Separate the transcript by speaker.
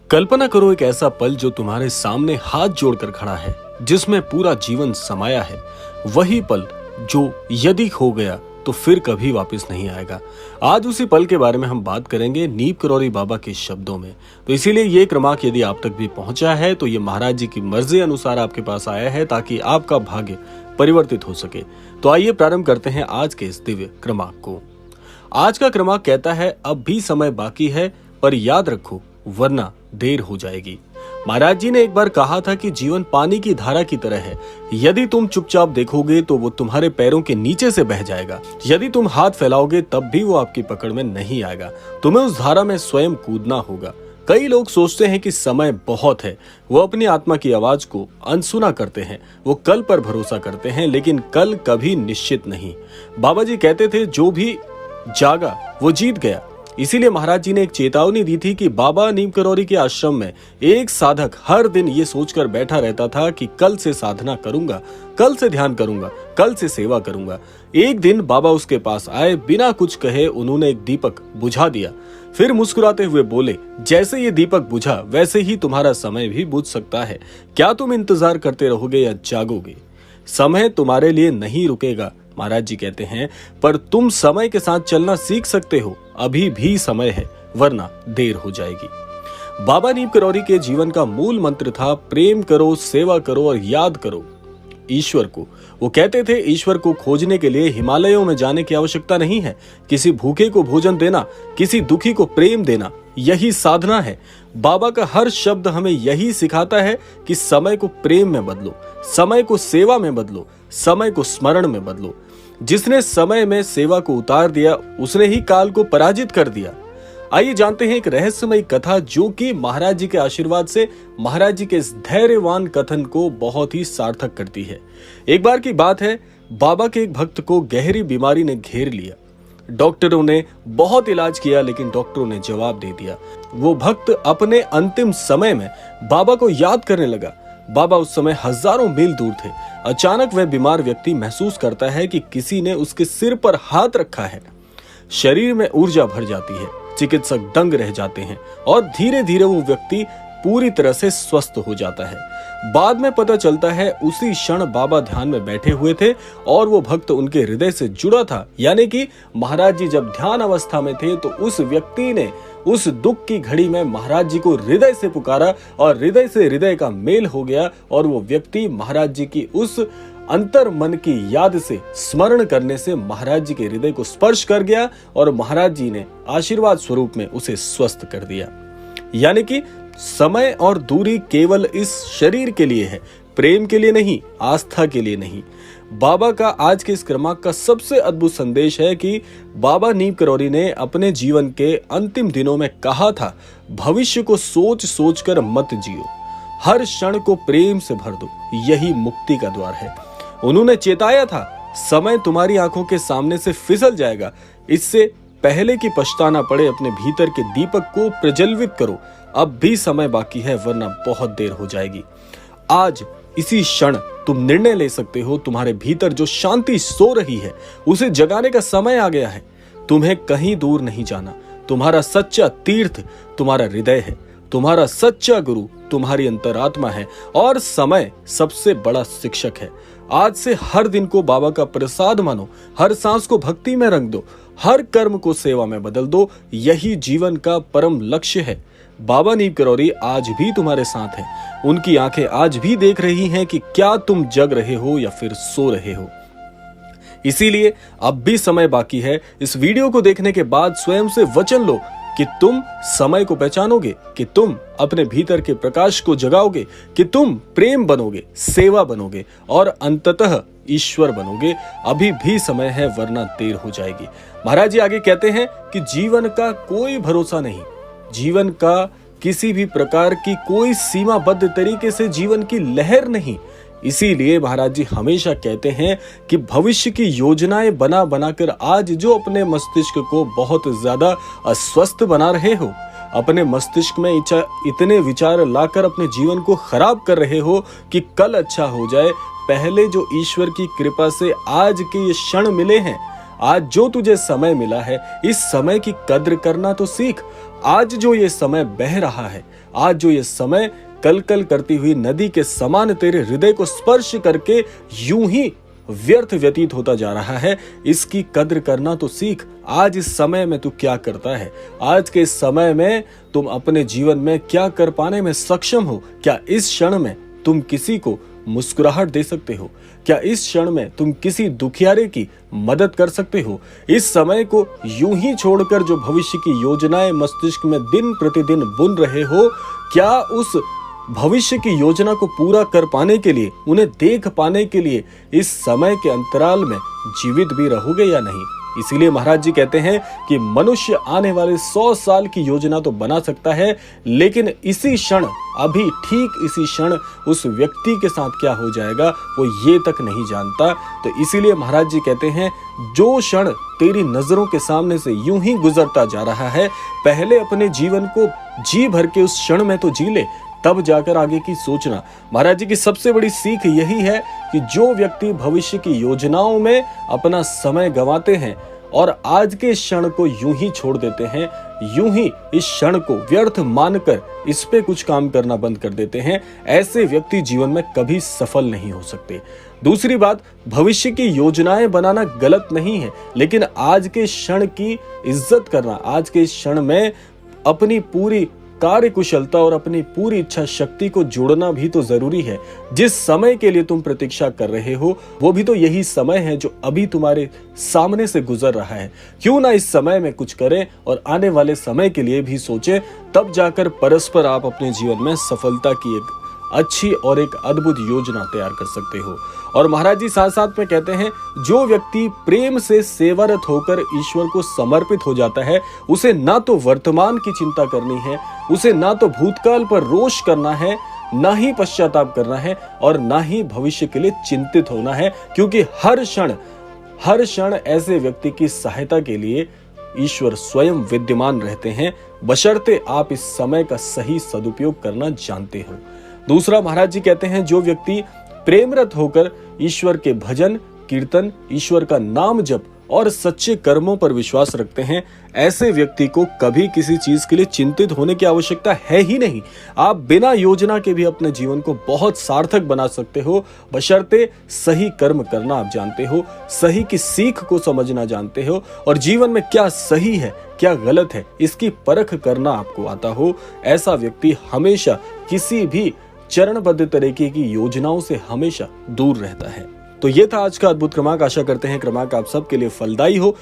Speaker 1: कल्पना करो एक ऐसा पल जो तुम्हारे सामने हाथ जोड़कर खड़ा है, जिसमें पूरा जीवन समाया है। वही पल जो यदि खो गया तो फिर कभी वापस नहीं आएगा। आज उसी पल के बारे में हम बात करेंगे नीप करौरी बाबा के शब्दों में। तो इसीलिए ये क्रमांक यदि आप तक भी पहुंचा है तो ये महाराज जी की मर्जी अनुसार आपके पास आया है, ताकि आपका भाग्य परिवर्तित हो सके। तो आइए प्रारंभ करते हैं आज के इस दिव्य क्रमांक को। आज का क्रमांक कहता है, अब भी समय बाकी है, पर याद रखो वरना देर हो जाएगी। महाराज जी ने एक बार कहा था कि जीवन पानी की धारा की तरह है। यदि तुम चुपचाप देखोगे तो वो तुम्हारे पैरों के नीचे से बह जाएगा। यदि तुम हाथ फैलाओगे तब भी वो आपकी पकड़ में नहीं आएगा। तुम्हें उस धारा में स्वयं कूदना होगा। कई लोग सोचते हैं कि समय बहुत है, वो अपनी आत्मा की आवाज को अनसुना करते हैं, वो कल पर भरोसा करते हैं, लेकिन कल कभी निश्चित नहीं। बाबा जी कहते थे, जो भी जागा वो जीत गया। इसीलिए महाराज जी ने एक चेतावनी दी थी कि बाबा नीम करौरी के आश्रम में एक साधक हर दिन ये सोचकर बैठा रहता था कि कल से साधना करूंगा, कल से ध्यान करूंगा, कल से सेवा करूंगा। एक दिन बाबा उसके पास आए, बिना कुछ कहे उन्होंने एक दीपक बुझा दिया। फिर मुस्कुराते हुए बोले, जैसे ये दीपक बुझा वैसे ही तुम्हारा समय भी बुझ सकता है। क्या तुम इंतजार करते रहोगे या जागोगे? समय तुम्हारे लिए नहीं रुकेगा, महाराज जी कहते हैं, पर तुम समय के साथ चलना सीख सकते हो। अभी भी समय है, वरना देर हो जाएगी। बाबा नीम करौरी के जीवन का मूल मंत्र था, प्रेम करो, सेवा करो और याद करो ईश्वर को। वो कहते थे, ईश्वर को खोजने के लिए हिमालयों में जाने की आवश्यकता नहीं है। किसी भूखे को भोजन देना, किसी दुखी को प्रेम देना, यही साधना है। बाबा का हर शब्द हमें यही सिखाता है कि समय को प्रेम में बदलो, समय को सेवा में बदलो, समय को स्मरण में बदलो। जिसने समय में सेवा को उतार दिया उसने ही काल को पराजित कर दिया। आइए जानते हैं एक रहस्यमयी कथा जो कि महाराज जी के आशीर्वाद से महाराज जी के इस धैर्यवान कथन को बहुत ही सार्थक करती है। एक बार की बात है, बाबा के एक भक्त को गहरी बीमारी ने घेर लिया। डॉक्टरों ने बहुत इलाज किया, लेकिन डॉक्टरों ने जवाब दे दिया। वो भक्त अपने अंतिम समय में बाबा को याद करने लगा। बाबा उस समय हजारों मील दूर थे। अचानक वह बीमार व्यक्ति महसूस करता है कि किसी ने उसके सिर पर हाथ रखा है। शरीर में ऊर्जा भर जाती है, चिकित्सक दंग रह जाते हैं और धीरे धीरे वो व्यक्ति पूरी तरह से स्वस्थ हो जाता है। बाद में पता चलता है उसी क्षण बाबा ध्यान में बैठे हुए थे और वो भक्त उनके हृदय से जुड़ा था। यानी कि महाराज जी जब ध्यान अवस्था में थे तो उस व्यक्ति ने उस दुख की घड़ी में महाराज जी को हृदय से पुकारा और हृदय से हृदय का मेल हो गया और वो व्यक्ति महाराज जी की उस अंतर मन की याद से स्मरण करने से महाराज जी के हृदय को स्पर्श कर गया और महाराज जी ने आशीर्वाद स्वरूप में उसे स्वस्थ कर दिया। यानी कि समय और दूरी केवल इस शरीर के लिए है, प्रेम के लिए नहीं, आस्था के लिए नहीं। बाबा का आज के इस क्रमांक का सबसे अद्भुत संदेश है कि बाबा नीम करौरी ने अपने जीवन के अंतिम दिनों में कहा था, भविष्य को सोच सोच कर मत जियो, हर क्षण को प्रेम से भर दो, यही मुक्ति का द्वार है। उन्होंने चेताया था, समय तुम्हारी आंखों के सामने से फिसल जाएगा, इससे पहले कि पछताना पड़े अपने भीतर के दीपक को प्रज्वलित करो। अब भी समय बाकी है, वरना बहुत देर हो जाएगी। आज इसी क्षण तुम निर्णय ले सकते हो। तुम्हारे भीतर जो शांति सो रही है उसे जगाने का समय आ गया है। तुम्हें कहीं दूर नहीं जाना। तुम्हारा सच्चा तीर्थ तुम्हारा हृदय है, तुम्हारा सच्चा गुरु तुम्हारी अंतरात्मा है और समय सबसे बड़ा शिक्षक है। आज से हर दिन को बाबा का प्रसाद मानो, हर सांस को भक्ति में रंग दो, हर कर्म को सेवा में बदल दो। यही जीवन का परम लक्ष्य है। बाबा नीम करौरी आज भी तुम्हारे साथ हैं। उनकी आंखें आज भी देख रही हैं कि क्या तुम जग रहे हो या फिर सो रहे हो। इसीलिए अब भी समय बाकी है। इस वीडियो को देखने के बाद स्वयं से वचन लो कि तुम समय को पहचानोगे, कि तुम अपने भीतर के प्रकाश को जगाओगे, कि तुम प्रेम बनोगे, सेवा बनोगे और अंततः ईश्वर बनोगे। अभी भी समय है, वरना देर हो जाएगी। महाराज जी आगे कहते हैं कि जीवन का कोई भरोसा नहीं, जीवन का किसी भी प्रकार की कोई सीमाबद्ध तरीके से जीवन की लहर नहीं। इसीलिए महाराज जी हमेशा कहते हैं कि भविष्य की योजनाएं बना बनाकर आज जो अपने मस्तिष्क को बहुत ज्यादा अस्वस्थ बना रहे हो, अपने मस्तिष्क में इतने विचार लाकर अपने जीवन को खराब कर रहे हो कि कल अच्छा हो जाए, पहले जो ईश्वर की कृपा से आज के ये क्षण मिले हैं, आज जो तुझे समय मिला है, इस समय की कद्र करना तो सीख। आज जो ये समय बह रहा है, आज जो ये समय कल कल करती हुई नदी के समान तेरे हृदय को स्पर्श करके यूं ही व्यर्थ व्यतीत होता जा रहा है, इसकी कद्र करना तो सीख। आज इस समय में तू क्या करता है, आज के इस समय में तुम अपने जीवन में क्या कर पाने में सक्षम हो। क्या इस क्षण में तुम किसी को मुस्कुराहट दे सकते हो? क्या इस क्षण में तुम किसी दुखियारे की मदद कर सकते हो? इस समय को यूं ही छोड़कर जो भविष्य की योजनाएं मस्तिष्क में दिन प्रतिदिन बुन रहे हो, क्या उस भविष्य की योजना को पूरा कर पाने के लिए, उन्हें देख पाने के लिए इस समय के अंतराल में जीवित भी रहोगे या नहीं? इसीलिए महाराज जी कहते हैं कि मनुष्य आने वाले 100 साल की योजना तो बना सकता है, लेकिन इसी क्षण, अभी ठीक इसी क्षण उस व्यक्ति के साथ क्या हो जाएगा वो ये तक नहीं जानता। तो इसीलिए महाराज जी कहते हैं, जो क्षण तेरी नजरों के सामने से यूं ही गुजरता जा रहा है, पहले अपने जीवन को जी भर के उस क्षण में तो जी ले, तब जाकर आगे की सोचना। महाराज जी की सबसे बड़ी सीख यही है कि जो व्यक्ति भविष्य की योजनाओं में अपना समय गंवाते हैं और आज के क्षण को यूं ही छोड़ देते हैं, यूं ही इस क्षण को व्यर्थ मानकर इस पे कुछ काम करना बंद कर देते हैं, ऐसे व्यक्ति जीवन में कभी सफल नहीं हो सकते। दूसरी बात, भविष्य की योजनाएं बनाना गलत नहीं है, लेकिन आज के क्षण की इज्जत करना, आज के क्षण में अपनी पूरी कार्य कुशलता और अपनी पूरी इच्छा शक्ति को जोड़ना भी तो जरूरी है। जिस समय के लिए तुम प्रतीक्षा कर रहे हो, वो भी तो यही समय है जो अभी तुम्हारे सामने से गुजर रहा है। क्यों ना इस समय में कुछ करें और आने वाले समय के लिए भी सोचें, तब जाकर परस्पर आप अपने जीवन में सफलता की एक अच्छी और एक अद्भुत योजना तैयार कर सकते हो। और महाराज जी साथ साथ में कहते हैं, जो व्यक्ति प्रेम से सेवारत होकर ईश्वर को समर्पित हो जाता है, उसे ना तो वर्तमान की चिंता करनी है, उसे ना तो भूतकाल पर रोष करना है, ना ही पश्चाताप करना है और ना ही भविष्य के लिए चिंतित होना है, क्योंकि हर क्षण ऐसे व्यक्ति की सहायता के लिए ईश्वर स्वयं विद्यमान रहते हैं, बशर्ते आप इस समय का सही सदुपयोग करना जानते हो। दूसरा, महाराज जी कहते हैं, जो व्यक्ति प्रेमरत होकर ईश्वर के भजन कीर्तन, ईश्वर का नाम जप और सच्चे कर्मों पर विश्वास रखते हैं, ऐसे व्यक्ति को कभी किसी चीज के लिए चिंतित होने की आवश्यकता है ही नहीं। आप बिना योजना के भी अपने जीवन को बहुत सार्थक बना सकते हो, बशर्ते सही कर्म करना आप जानते हो, सही की सीख को समझना जानते हो और जीवन में क्या सही है क्या गलत है इसकी परख करना आपको आता हो। ऐसा व्यक्ति हमेशा किसी भी चरणबद्ध तरीके की योजनाओं से हमेशा दूर रहता है। तो ये था आज का अद्भुत क्रमांक। आशा करते हैं क्रमांक आप सबके लिए फलदायी हो।